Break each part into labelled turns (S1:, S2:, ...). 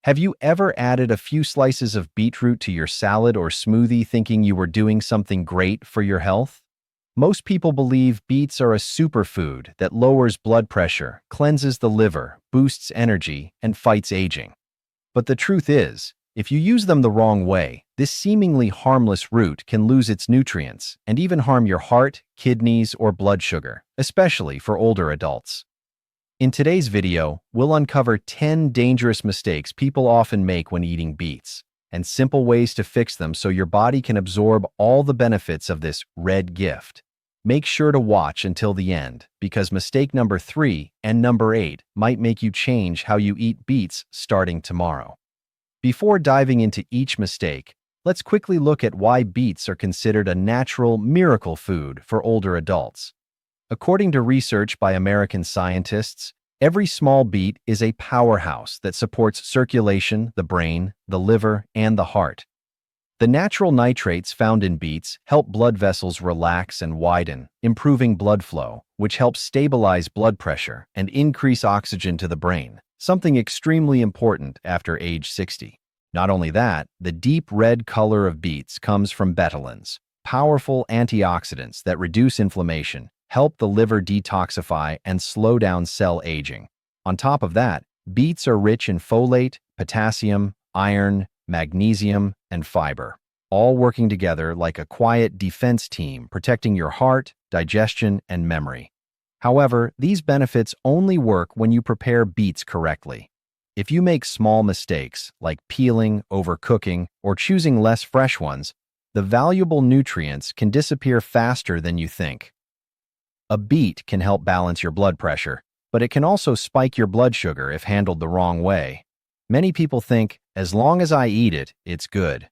S1: Have you ever added a few slices of beetroot to your salad or smoothie thinking you were doing something great for your health? Most people believe beets are a superfood that lowers blood pressure, cleanses the liver, boosts energy, and fights aging. But the truth is, if you use them the wrong way, this seemingly harmless root can lose its nutrients and even harm your heart, kidneys, or blood sugar, especially for older adults. In today's video, we'll uncover 10 dangerous mistakes people often make when eating beets, and simple ways to fix them so your body can absorb all the benefits of this red gift. Make sure to watch until the end, because mistake number 3 and number 8 might make you change how you eat beets starting tomorrow. Before diving into each mistake, let's quickly look at why beets are considered a natural miracle food for older adults. According to research by American scientists, every small beet is a powerhouse that supports circulation, the brain, the liver, and the heart. The natural nitrates found in beets help blood vessels relax and widen, improving blood flow, which helps stabilize blood pressure and increase oxygen to the brain, something extremely important after age 60. Not only that, the deep red color of beets comes from betalains, powerful antioxidants that reduce inflammation, help the liver detoxify, and slow down cell aging. On top of that, beets are rich in folate, potassium, iron, magnesium, and fiber, all working together like a quiet defense team protecting your heart, digestion, and memory. However, these benefits only work when you prepare beets correctly. If you make small mistakes, like peeling, overcooking, or choosing less fresh ones, the valuable nutrients can disappear faster than you think. A beet can help balance your blood pressure, but it can also spike your blood sugar if handled the wrong way. Many people think, as long as I eat it, it's good.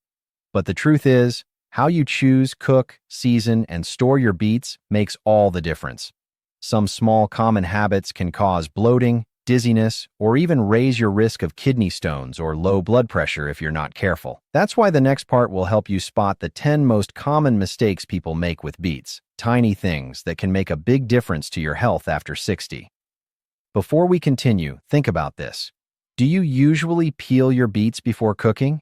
S1: But the truth is, how you choose, cook, season, and store your beets makes all the difference. Some small common habits can cause bloating, dizziness, or even raise your risk of kidney stones or low blood pressure if you're not careful. That's why the next part will help you spot the 10 most common mistakes people make with beets, tiny things that can make a big difference to your health after 60. Before we continue, think about this. Do you usually peel your beets before cooking?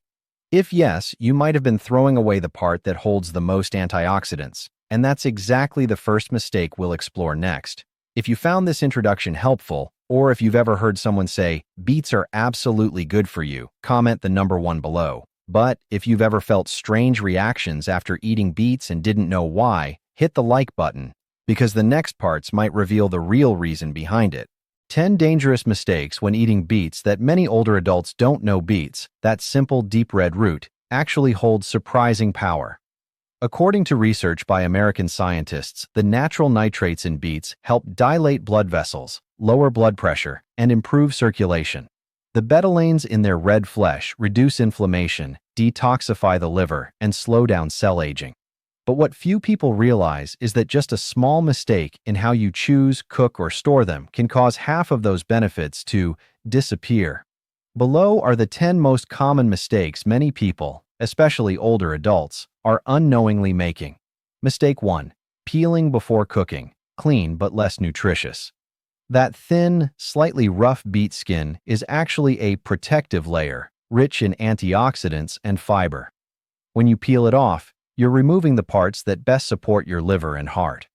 S1: If yes, you might have been throwing away the part that holds the most antioxidants, and that's exactly the first mistake we'll explore next. If you found this introduction helpful, or if you've ever heard someone say, beets are absolutely good for you, comment the number 1 below. But if you've ever felt strange reactions after eating beets and didn't know why, hit the like button, because the next parts might reveal the real reason behind it. 10 dangerous mistakes when eating beets that many older adults don't know beets, that simple deep red root, actually holds surprising power. According to research by American scientists, the natural nitrates in beets help dilate blood vessels, lower blood pressure, and improve circulation. The betalains in their red flesh reduce inflammation, detoxify the liver, and slow down cell aging. But what few people realize is that just a small mistake in how you choose, cook, or store them can cause half of those benefits to disappear. Below are the 10 most common mistakes many people, especially older adults, are unknowingly making. Mistake 1. Peeling before cooking. Clean but less nutritious. That thin, slightly rough beet skin is actually a protective layer, rich in antioxidants and fiber. When you peel it off, you're removing the parts that best support your liver and heart.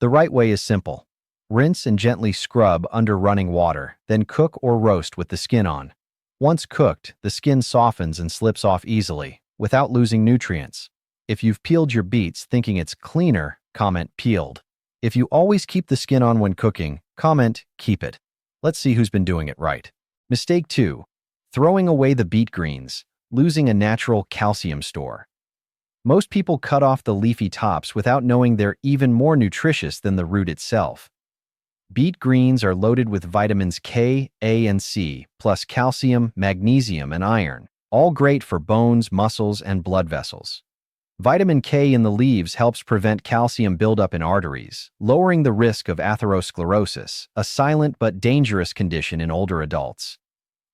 S1: The right way is simple. Rinse and gently scrub under running water, then cook or roast with the skin on. Once cooked, the skin softens and slips off easily, without losing nutrients. If you've peeled your beets thinking it's cleaner, comment peeled. If you always keep the skin on when cooking, comment keep it. Let's see who's been doing it right. Mistake 2. Throwing away the beet greens, losing a natural calcium store. Most people cut off the leafy tops without knowing they're even more nutritious than the root itself. Beet greens are loaded with vitamins K, A, and C, plus calcium, magnesium, and iron, all great for bones, muscles, and blood vessels. Vitamin K in the leaves helps prevent calcium buildup in arteries, lowering the risk of atherosclerosis, a silent but dangerous condition in older adults.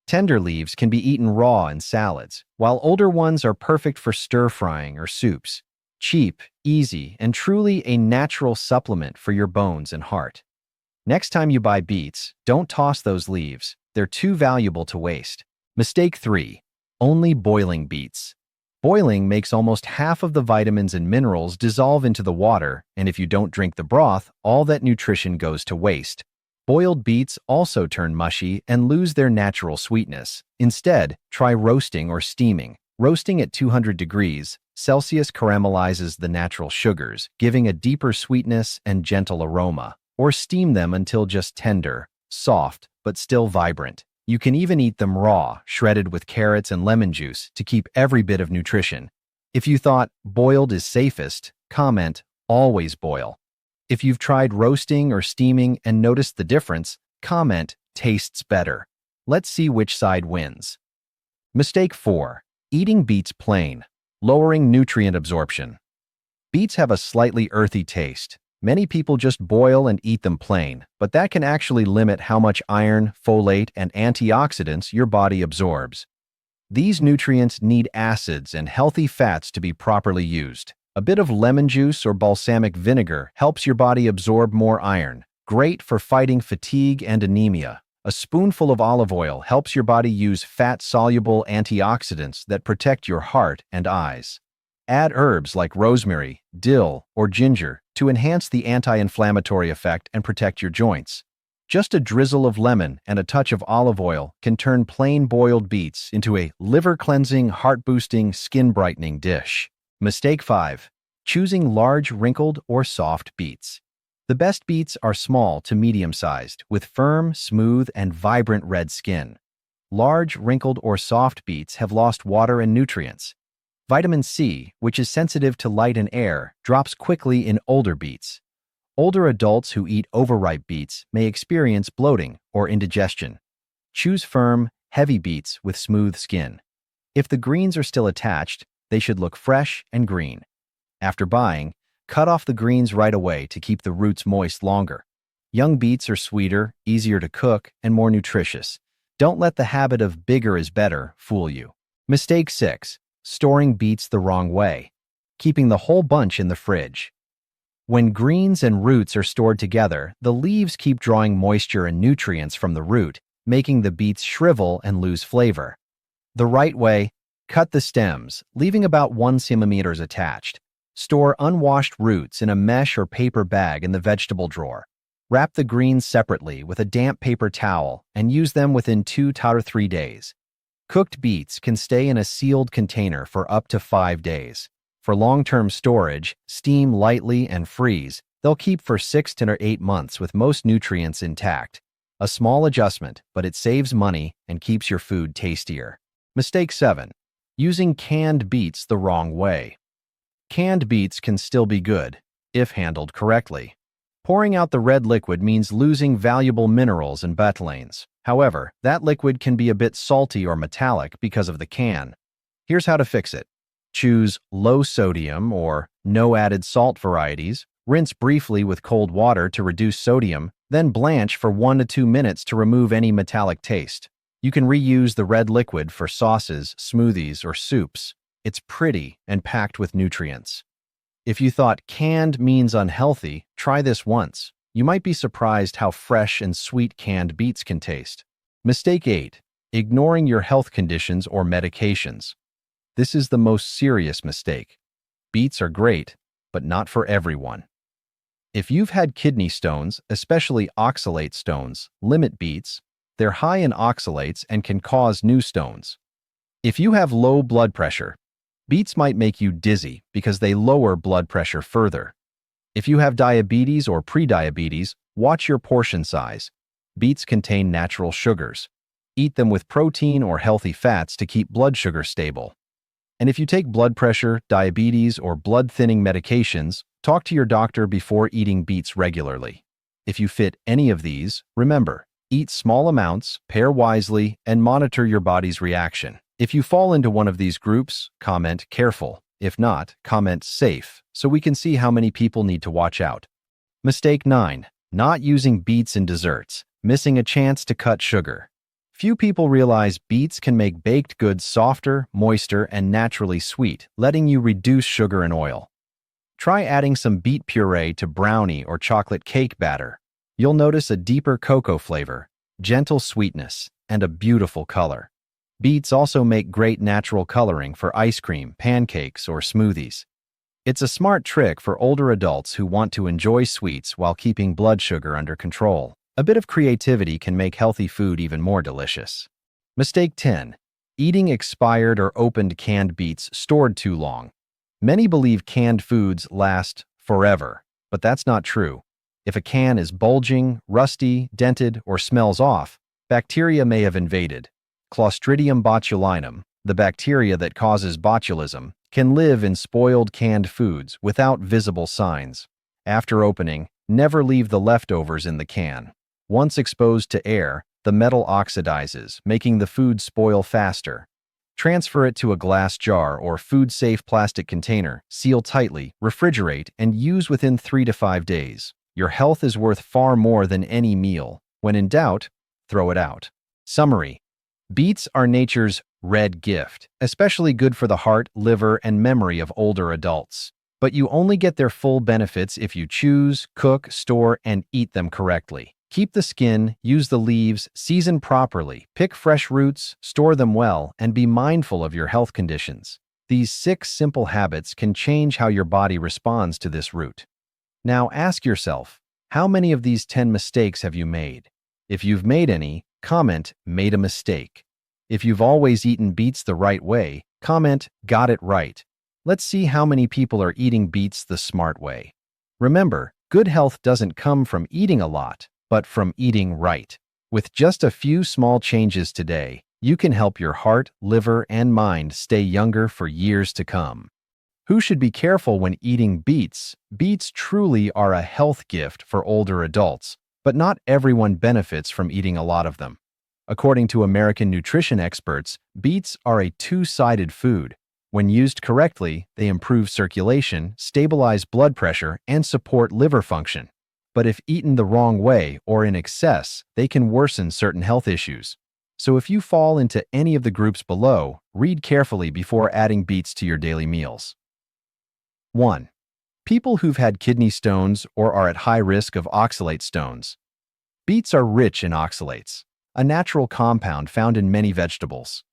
S1: Tender leaves can be eaten raw in salads, while older ones are perfect for stir-frying or soups. Cheap, easy, and truly a natural supplement for your bones and heart. Next time you buy beets, don't toss those leaves. They're too valuable to waste. Mistake 3. Only boiling beets. Boiling makes almost half of the vitamins and minerals dissolve into the water, and if you don't drink the broth, all that nutrition goes to waste. Boiled beets also turn mushy and lose their natural sweetness. Instead, try roasting or steaming. Roasting at 200 degrees Celsius caramelizes the natural sugars, giving a deeper sweetness and gentle aroma. Or steam them until just tender, soft, but still vibrant. You can even eat them raw, shredded with carrots and lemon juice to keep every bit of nutrition. If you thought boiled is safest, comment, always boil. If you've tried roasting or steaming and noticed the difference, comment, tastes better. Let's see which side wins. Mistake 4. Eating beets plain, lowering nutrient absorption. Beets have a slightly earthy taste. Many people just boil and eat them plain, but that can actually limit how much iron, folate, and antioxidants your body absorbs. These nutrients need acids and healthy fats to be properly used. A bit of lemon juice or balsamic vinegar helps your body absorb more iron, great for fighting fatigue and anemia. A spoonful of olive oil helps your body use fat-soluble antioxidants that protect your heart and eyes. Add herbs like rosemary, dill, or ginger to enhance the anti-inflammatory effect and protect your joints. Just a drizzle of lemon and a touch of olive oil can turn plain boiled beets into a liver-cleansing, heart-boosting, skin-brightening dish. Mistake 5. Choosing large, wrinkled, or soft beets. The best beets are small to medium-sized, with firm, smooth, and vibrant red skin. Large, wrinkled, or soft beets have lost water and nutrients. Vitamin C, which is sensitive to light and air, drops quickly in older beets. Older adults who eat overripe beets may experience bloating or indigestion. Choose firm, heavy beets with smooth skin. If the greens are still attached, they should look fresh and green. After buying, cut off the greens right away to keep the roots moist longer. Young beets are sweeter, easier to cook, and more nutritious. Don't let the habit of bigger is better fool you. Mistake 6. Storing beets the wrong way. Keeping the whole bunch in the fridge. When greens and roots are stored together, the leaves keep drawing moisture and nutrients from the root, making the beets shrivel and lose flavor. The right way, cut the stems, leaving about 1 cm attached. Store unwashed roots in a mesh or paper bag in the vegetable drawer. Wrap the greens separately with a damp paper towel and use them within 2 to 3 days. Cooked beets can stay in a sealed container for up to 5 days. For long-term storage, steam lightly and freeze. They'll keep for 6 to 8 months with most nutrients intact. A small adjustment, but it saves money and keeps your food tastier. Mistake 7. Using canned beets the wrong way. Canned beets can still be good, if handled correctly. Pouring out the red liquid means losing valuable minerals and betalains. However, that liquid can be a bit salty or metallic because of the can. Here's how to fix it. Choose low sodium or no added salt varieties. Rinse briefly with cold water to reduce sodium, then blanch for 1 to 2 minutes to remove any metallic taste. You can reuse the red liquid for sauces, smoothies, or soups. It's pretty and packed with nutrients. If you thought canned means unhealthy, try this once. You might be surprised how fresh and sweet canned beets can taste. Mistake 8. Ignoring your health conditions or medications. This is the most serious mistake. Beets are great, but not for everyone. If you've had kidney stones, especially oxalate stones, limit beets. They're high in oxalates and can cause new stones. If you have low blood pressure, beets might make you dizzy because they lower blood pressure further. If you have diabetes or prediabetes, watch your portion size. Beets contain natural sugars. Eat them with protein or healthy fats to keep blood sugar stable. And if you take blood pressure, diabetes, or blood-thinning medications, talk to your doctor before eating beets regularly. If you fit any of these, remember, eat small amounts, pair wisely, and monitor your body's reaction. If you fall into one of these groups, comment careful. If not, comment safe, so we can see how many people need to watch out. Mistake 9. Not using beets in desserts. Missing a chance to cut sugar. Few people realize beets can make baked goods softer, moister, and naturally sweet, letting you reduce sugar and oil. Try adding some beet puree to brownie or chocolate cake batter. You'll notice a deeper cocoa flavor, gentle sweetness, and a beautiful color. Beets also make great natural coloring for ice cream, pancakes, or smoothies. It's a smart trick for older adults who want to enjoy sweets while keeping blood sugar under control. A bit of creativity can make healthy food even more delicious. Mistake 10. Eating expired or opened canned beets stored too long. Many believe canned foods last forever, but that's not true. If a can is bulging, rusty, dented, or smells off, bacteria may have invaded. Clostridium botulinum, the bacteria that causes botulism, can live in spoiled canned foods without visible signs. After opening, never leave the leftovers in the can. Once exposed to air, the metal oxidizes, making the food spoil faster. Transfer it to a glass jar or food-safe plastic container, seal tightly, refrigerate, and use within 3 to 5 days. Your health is worth far more than any meal. When in doubt, throw it out. Summary: beets are nature's red gift, especially good for the heart, liver, and memory of older adults. But you only get their full benefits if you choose, cook, store, and eat them correctly. Keep the skin, use the leaves, season properly, pick fresh roots, store them well, and be mindful of your health conditions. These 6 simple habits can change how your body responds to this root. Now ask yourself, how many of these 10 mistakes have you made? If you've made any, comment, "Made a mistake." If you've always eaten beets the right way, comment, "Got it right." Let's see how many people are eating beets the smart way. Remember, good health doesn't come from eating a lot, but from eating right. With just a few small changes today, you can help your heart, liver, and mind stay younger for years to come. Who should be careful when eating beets? Beets truly are a health gift for older adults, but not everyone benefits from eating a lot of them. According to American nutrition experts, beets are a two-sided food. When used correctly, they improve circulation, stabilize blood pressure, and support liver function. But if eaten the wrong way or in excess, they can worsen certain health issues. So if you fall into any of the groups below, read carefully before adding beets to your daily meals. 1. People who've had kidney stones or are at high risk of oxalate stones. Beets are rich in oxalates, a natural compound found in many vegetables.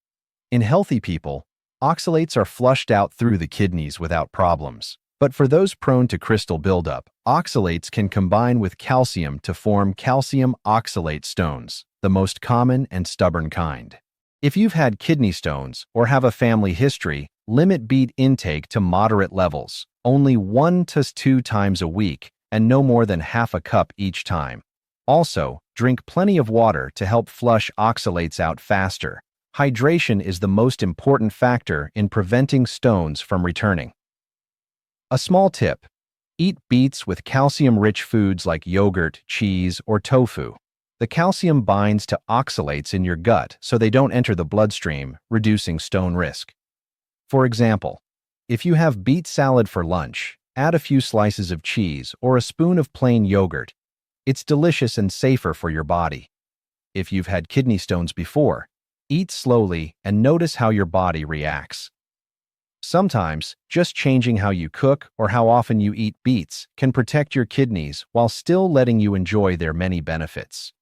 S1: In healthy people, oxalates are flushed out through the kidneys without problems. But for those prone to crystal buildup, oxalates can combine with calcium to form calcium oxalate stones, the most common and stubborn kind. If you've had kidney stones or have a family history, limit beet intake to moderate levels, only 1 to 2 times a week, and no more than half a cup each time. Also, drink plenty of water to help flush oxalates out faster. Hydration is the most important factor in preventing stones from returning. A small tip: eat beets with calcium-rich foods like yogurt, cheese, or tofu. The calcium binds to oxalates in your gut so they don't enter the bloodstream, reducing stone risk. For example, if you have beet salad for lunch, add a few slices of cheese or a spoon of plain yogurt. It's delicious and safer for your body. If you've had kidney stones before, eat slowly and notice how your body reacts. Sometimes, just changing how you cook or how often you eat beets can protect your kidneys while still letting you enjoy their many benefits.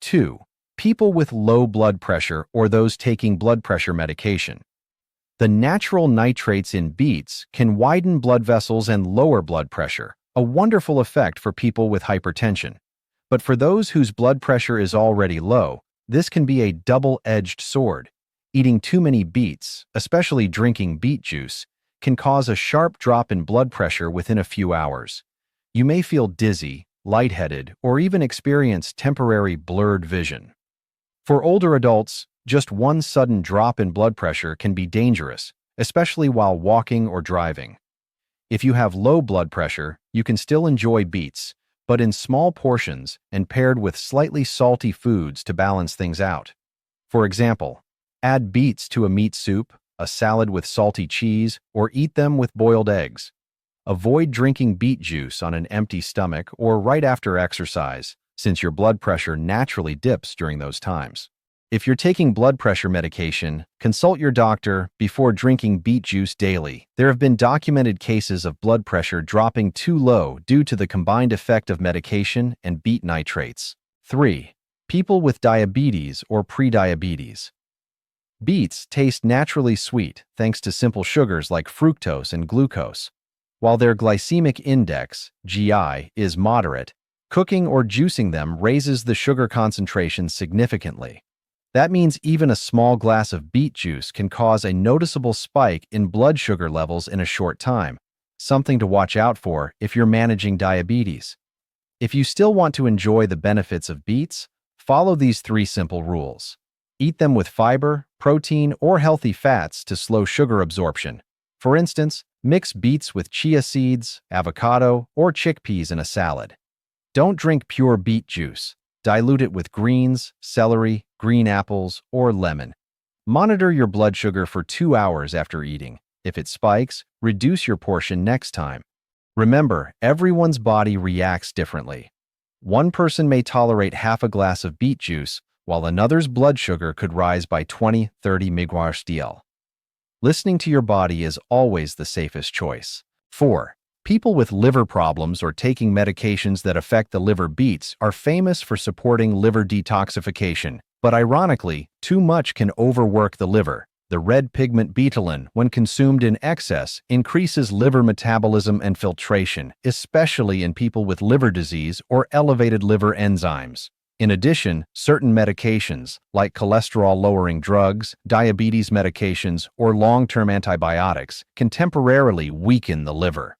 S1: 2. People with low blood pressure or those taking blood pressure medication. The natural nitrates in beets can widen blood vessels and lower blood pressure, a wonderful effect for people with hypertension. But for those whose blood pressure is already low, this can be a double-edged sword. Eating too many beets, especially drinking beet juice, can cause a sharp drop in blood pressure within a few hours. You may feel dizzy, lightheaded, or even experience temporary blurred vision. For older adults, just one sudden drop in blood pressure can be dangerous, especially while walking or driving. If you have low blood pressure, you can still enjoy beets, but in small portions and paired with slightly salty foods to balance things out. For example, add beets to a meat soup, a salad with salty cheese, or eat them with boiled eggs. Avoid drinking beet juice on an empty stomach or right after exercise, since your blood pressure naturally dips during those times. If you're taking blood pressure medication, consult your doctor before drinking beet juice daily. There have been documented cases of blood pressure dropping too low due to the combined effect of medication and beet nitrates. 3. People with diabetes or prediabetes. Beets taste naturally sweet thanks to simple sugars like fructose and glucose. While their glycemic index, GI, is moderate, cooking or juicing them raises the sugar concentration significantly. That means even a small glass of beet juice can cause a noticeable spike in blood sugar levels in a short time, something to watch out for if you're managing diabetes. If you still want to enjoy the benefits of beets, follow these 3 simple rules. Eat them with fiber, protein, or healthy fats to slow sugar absorption. For instance, mix beets with chia seeds, avocado, or chickpeas in a salad. Don't drink pure beet juice. Dilute it with greens, celery, green apples, or lemon. Monitor your blood sugar for 2 hours after eating. If it spikes, reduce your portion next time. Remember, everyone's body reacts differently. One person may tolerate half a glass of beet juice, while another's blood sugar could rise by 20-30 mg/dl. Listening to your body is always the safest choice. 4. People with liver problems or taking medications that affect the liver. Beets are famous for supporting liver detoxification, but ironically, too much can overwork the liver. The red pigment betalain, when consumed in excess, increases liver metabolism and filtration, especially in people with liver disease or elevated liver enzymes. In addition, certain medications, like cholesterol-lowering drugs, diabetes medications, or long-term antibiotics, can temporarily weaken the liver.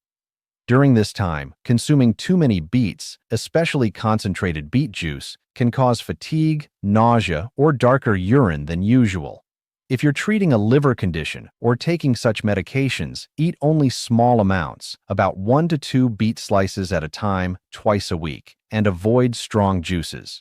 S1: During this time, consuming too many beets, especially concentrated beet juice, can cause fatigue, nausea, or darker urine than usual. If you're treating a liver condition or taking such medications, eat only small amounts, about 1 to 2 beet slices at a time, twice a week, and avoid strong juices.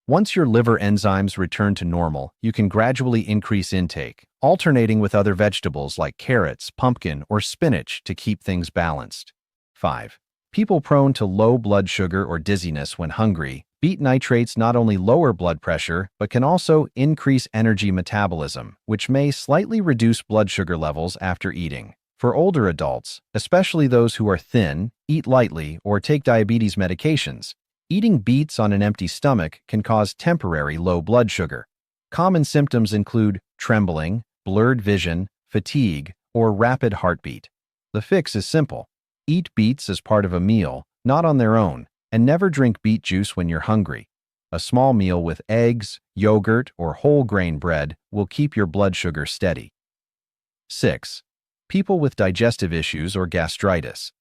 S1: Once your liver enzymes return to normal, you can gradually increase intake, alternating with other vegetables like carrots, pumpkin, or spinach to keep things balanced. 5. People prone to low blood sugar or dizziness when hungry. Beet nitrates not only lower blood pressure, but can also increase energy metabolism, which may slightly reduce blood sugar levels after eating. For older adults, especially those who are thin, eat lightly, or take diabetes medications, eating beets on an empty stomach can cause temporary low blood sugar. Common symptoms include trembling, blurred vision, fatigue, or rapid heartbeat. The fix is simple. Eat beets as part of a meal, not on their own, and never drink beet juice when you're hungry. A small meal with eggs, yogurt, or whole grain bread will keep your blood sugar steady. 6. People with digestive issues or gastritis.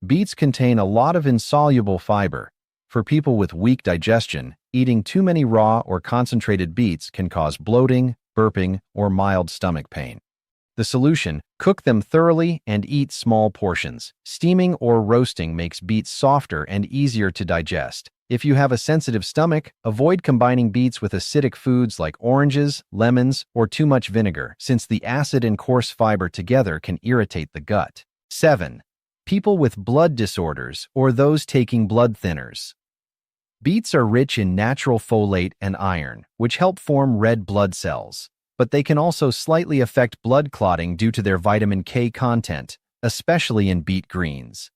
S1: Beets contain a lot of insoluble fiber. For people with weak digestion, eating too many raw or concentrated beets can cause bloating, burping, or mild stomach pain. The solution: cook them thoroughly and eat small portions. Steaming or roasting makes beets softer and easier to digest. If you have a sensitive stomach, avoid combining beets with acidic foods like oranges, lemons, or too much vinegar, since the acid and coarse fiber together can irritate the gut. 7. People with blood disorders or those taking blood thinners. Beets are rich in natural folate and iron, which help form red blood cells, but they can also slightly affect blood clotting due to their vitamin K content, especially in beet greens.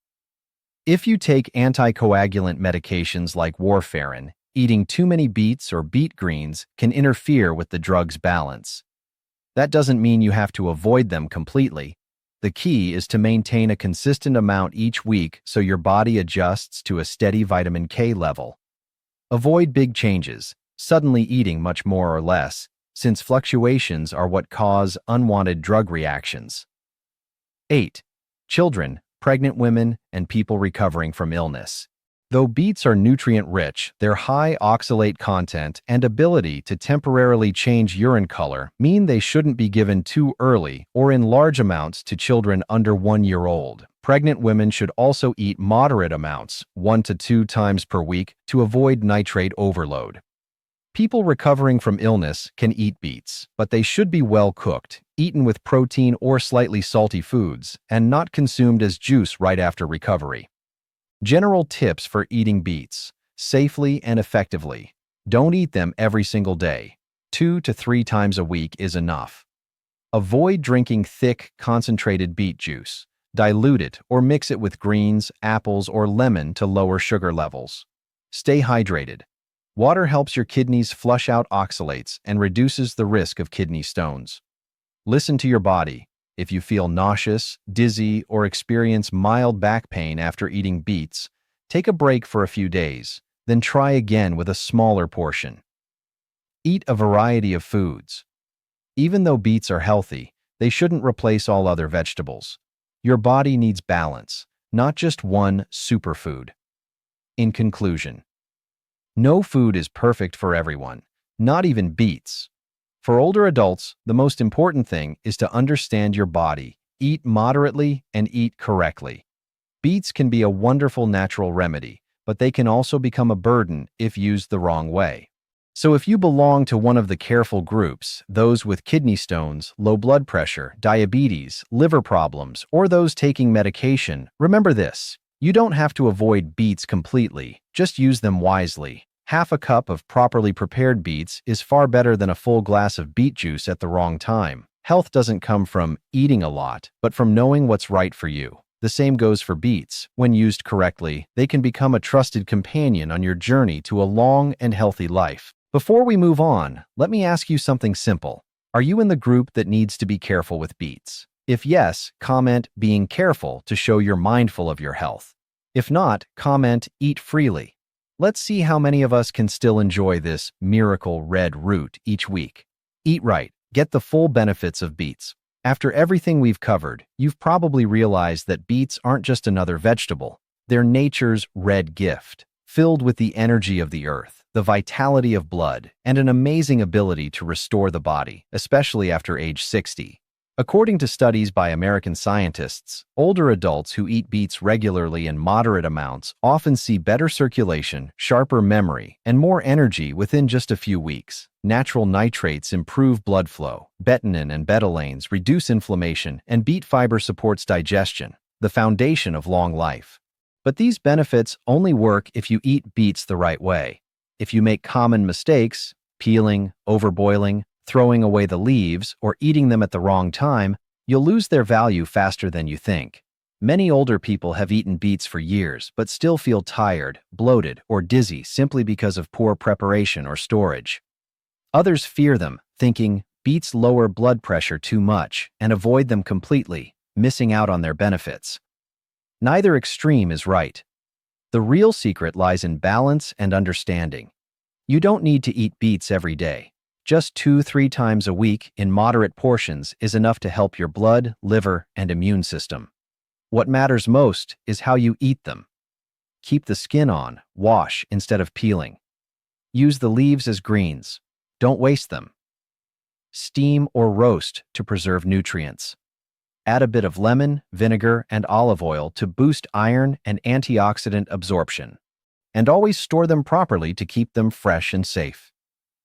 S1: If you take anticoagulant medications like warfarin, eating too many beets or beet greens can interfere with the drug's balance. That doesn't mean you have to avoid them completely. The key is to maintain a consistent amount each week so your body adjusts to a steady vitamin K level. Avoid big changes, suddenly eating much more or less, since fluctuations are what cause unwanted drug reactions. 8. Children, pregnant women, and people recovering from illness. Though beets are nutrient-rich, their high oxalate content and ability to temporarily change urine color mean they shouldn't be given too early or in large amounts to children under 1 year old. Pregnant women should also eat moderate amounts, 1 to 2 times per week, to avoid nitrate overload. People recovering from illness can eat beets, but they should be well cooked, eaten with protein or slightly salty foods, and not consumed as juice right after recovery. General tips for eating beets safely and effectively. Don't eat them every single day. 2 to 3 times a week is enough. Avoid drinking thick, concentrated beet juice. Dilute it or mix it with greens, apples, or lemon to lower sugar levels. Stay hydrated. Water helps your kidneys flush out oxalates and reduces the risk of kidney stones. Listen to your body. If you feel nauseous, dizzy, or experience mild back pain after eating beets, take a break for a few days, then try again with a smaller portion. Eat a variety of foods. Even though beets are healthy, they shouldn't replace all other vegetables. Your body needs balance, not just one superfood. In conclusion, no food is perfect for everyone, not even beets. For older adults, the most important thing is to understand your body, eat moderately, and eat correctly. Beets can be a wonderful natural remedy, but they can also become a burden if used the wrong way. So if you belong to one of the careful groups, those with kidney stones, low blood pressure, diabetes, liver problems, or those taking medication, remember this: you don't have to avoid beets completely, just use them wisely. Half a cup of properly prepared beets is far better than a full glass of beet juice at the wrong time. Health doesn't come from eating a lot, but from knowing what's right for you. The same goes for beets. When used correctly, they can become a trusted companion on your journey to a long and healthy life. Before we move on, let me ask you something simple. Are you in the group that needs to be careful with beets? If yes, comment "being careful" to show you're mindful of your health. If not, comment "eat freely." Let's see how many of us can still enjoy this miracle red root each week. Eat right. Get the full benefits of beets. After everything we've covered, you've probably realized that beets aren't just another vegetable. They're nature's red gift, filled with the energy of the earth, the vitality of blood, and an amazing ability to restore the body, especially after age 60. According to studies by American scientists, older adults who eat beets regularly in moderate amounts often see better circulation, sharper memory, and more energy within just a few weeks. Natural nitrates improve blood flow, betanin and betalains reduce inflammation, and beet fiber supports digestion, the foundation of long life. But these benefits only work if you eat beets the right way. If you make common mistakes, peeling, overboiling, throwing away the leaves, or eating them at the wrong time, you'll lose their value faster than you think. Many older people have eaten beets for years but still feel tired, bloated, or dizzy simply because of poor preparation or storage. Others fear them, thinking beets lower blood pressure too much, and avoid them completely, missing out on their benefits. Neither extreme is right. The real secret lies in balance and understanding. You don't need to eat beets every day. Just 2-3 times a week in moderate portions is enough to help your blood, liver, and immune system. What matters most is how you eat them. Keep the skin on, wash instead of peeling. Use the leaves as greens. Don't waste them. Steam or roast to preserve nutrients. Add a bit of lemon, vinegar, and olive oil to boost iron and antioxidant absorption. And always store them properly to keep them fresh and safe.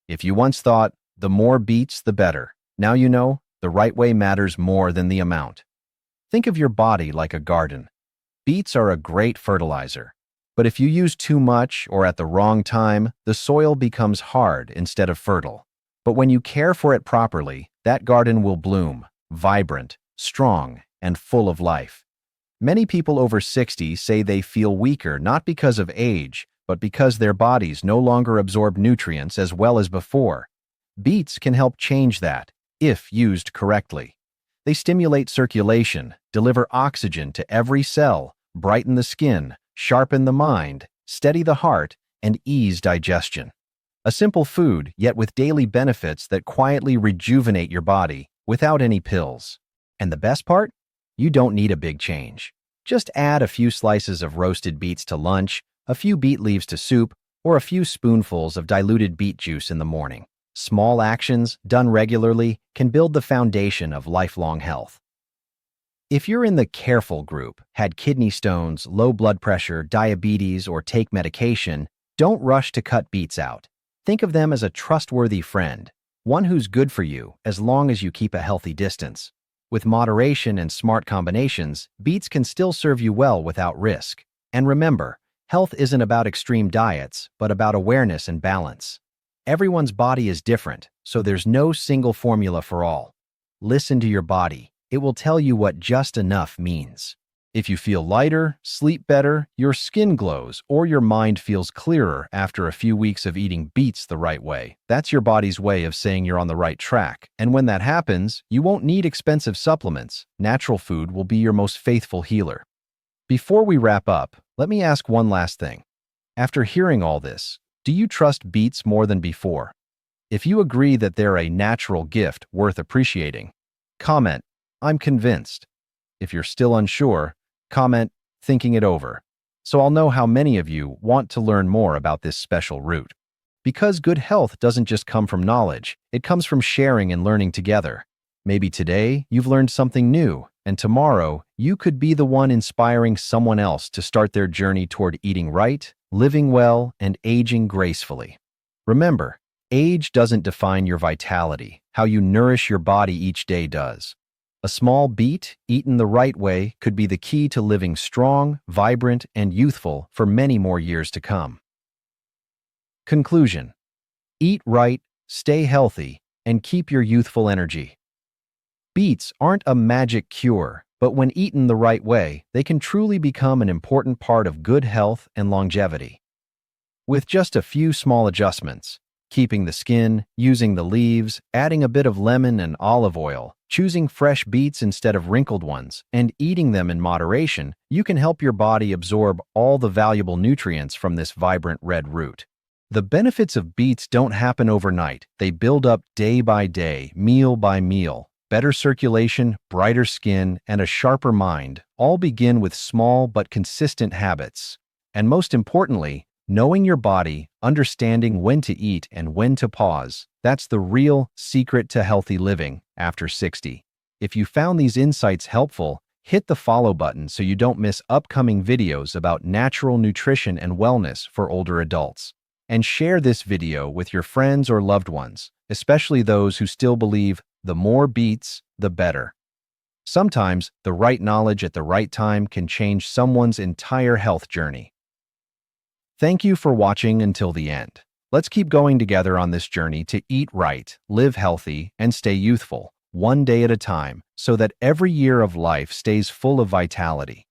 S1: If you once thought, the more beets, the better, now you know the right way matters more than the amount. Think of your body like a garden. Beets are a great fertilizer. But if you use too much or at the wrong time, the soil becomes hard instead of fertile. But when you care for it properly, that garden will bloom, vibrant, strong, and full of life. Many people over 60 say they feel weaker not because of age, but because their bodies no longer absorb nutrients as well as before. Beets can help change that, if used correctly. They stimulate circulation, deliver oxygen to every cell, brighten the skin, sharpen the mind, steady the heart, and ease digestion. A simple food, yet with daily benefits that quietly rejuvenate your body without any pills. And the best part? You don't need a big change. Just add a few slices of roasted beets to lunch, a few beet leaves to soup, or a few spoonfuls of diluted beet juice in the morning. Small actions, done regularly, can build the foundation of lifelong health. If you're in the careful group, had kidney stones, low blood pressure, diabetes, or take medication, don't rush to cut beets out. Think of them as a trustworthy friend, one who's good for you as long as you keep a healthy distance. With moderation and smart combinations, beets can still serve you well without risk. And remember, health isn't about extreme diets, but about awareness and balance. Everyone's body is different, so there's no single formula for all. Listen to your body. It will tell you what just enough means. If you feel lighter, sleep better, your skin glows, or your mind feels clearer after a few weeks of eating beets the right way, that's your body's way of saying you're on the right track. And when that happens, you won't need expensive supplements. Natural food will be your most faithful healer. Before we wrap up, let me ask one last thing. After hearing all this, do you trust beets more than before? If you agree that they're a natural gift worth appreciating, comment, "I'm convinced." If you're still unsure, comment, "Thinking it over," so I'll know how many of you want to learn more about this special root. Because good health doesn't just come from knowledge, it comes from sharing and learning together. Maybe today you've learned something new, and tomorrow you could be the one inspiring someone else to start their journey toward eating right, living well, and aging gracefully. Remember, age doesn't define your vitality. How you nourish your body each day does. A small beet, eaten the right way, could be the key to living strong, vibrant, and youthful for many more years to come. Conclusion: eat right, stay healthy, and keep your youthful energy. Beets aren't a magic cure, but when eaten the right way, they can truly become an important part of good health and longevity. With just a few small adjustments, keeping the skin, using the leaves, adding a bit of lemon and olive oil, choosing fresh beets instead of wrinkled ones, and eating them in moderation, you can help your body absorb all the valuable nutrients from this vibrant red root. The benefits of beets don't happen overnight. They build up day by day, meal by meal. Better circulation, brighter skin, and a sharper mind all begin with small but consistent habits. And most importantly, knowing your body, understanding when to eat and when to pause, that's the real secret to healthy living after 60. If you found these insights helpful, hit the follow button so you don't miss upcoming videos about natural nutrition and wellness for older adults. And share this video with your friends or loved ones, especially those who still believe the more beets, the better. Sometimes, the right knowledge at the right time can change someone's entire health journey. Thank you for watching until the end. Let's keep going together on this journey to eat right, live healthy, and stay youthful, one day at a time, so that every year of life stays full of vitality.